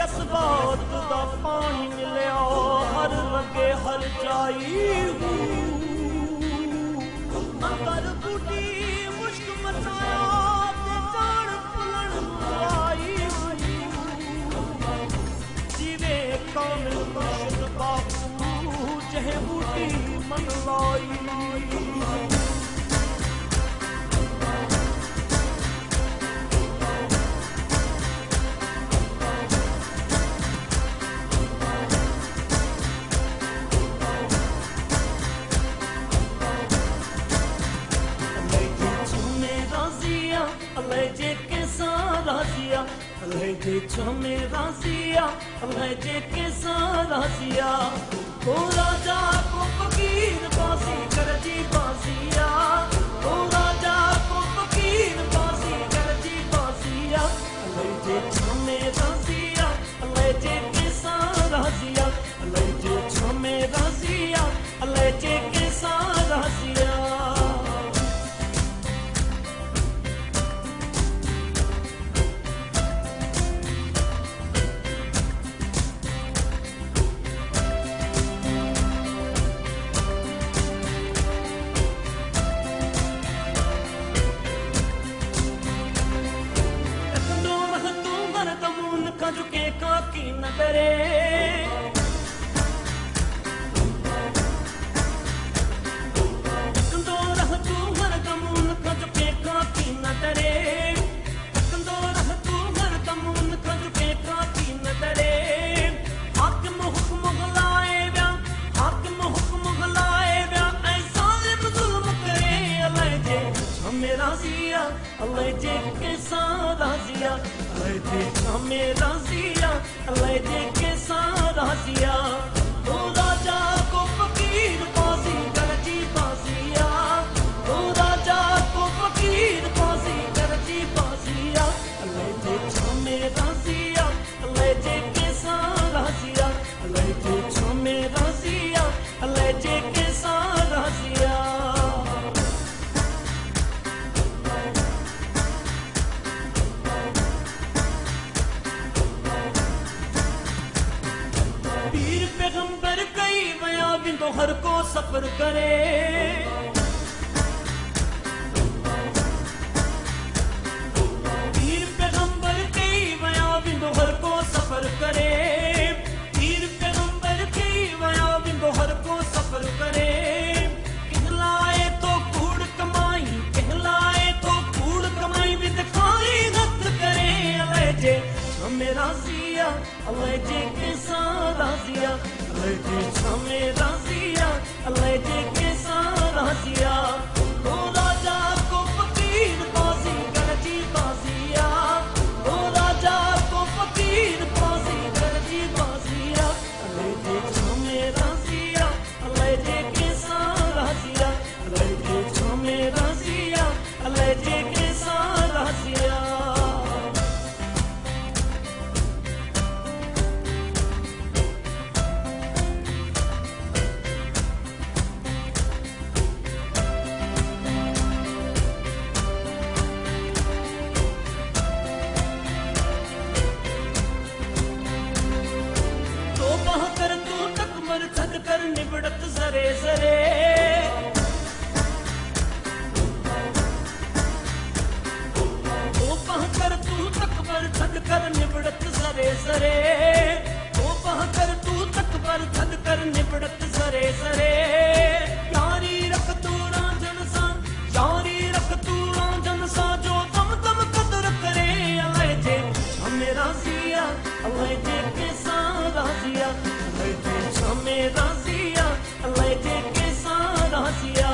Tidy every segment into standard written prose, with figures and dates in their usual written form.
असबात दा पानी मिलिया हर लगे हर जाई अंदर बूटी मुश्क मचाया ते जान फुलन आई जीवे कामिल मुर्शिद बापू जहे बूटी मन लाई छमे रासिया लहजे के सारासिया ओ राजा को फकीर बासी करजी बासिया ओ राजा को फकीर बासी करजी बासिया लहजे छमे रासिया लहजे के सारासिया लहजे छमे रासिया लहजे के सारासिया हर को सफर करे पीर पैगंबर कई वया बिंदु हर को सफर करे पीर पैगंबर कई वया बिंदु हर को सफर करे कहलाए तो कूड़ कमाई भी दिखाई रत करे अलजे मेरा सिया अलजे के सारासिया अलजे मेरा सिया अलजे के सारासिया ओ राजा को फकीर बासी करजी बासिया ओ राजा को फकीर बासी करजी बासिया अलजे मेरा सिया अलजे के सारासिया अलजे मेरा सिया अलजे के सारासिया निबड़त सरे सरे ओ पहकर तू तकबर थक कर निबड़त सरे सरे ओ पहकर तू तकबर थक कर निबड़त सरे सरे यारी रख तू रांझन सा यारी रख तू रांझन सा जो दम दम कदर करे अलजे मेरा सिया अलजे के सारासिया अलजे मेरा अलजे के सारासिया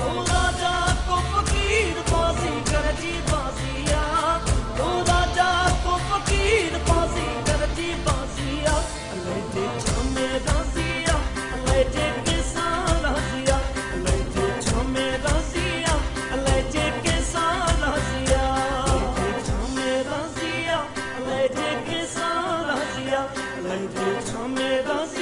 ओ राजा को फकीर बासी करजी बासिया ओ राजा को फकीर बासी करजी बासिया अलजे मेरा सिया अलजे के सारासिया छामे दा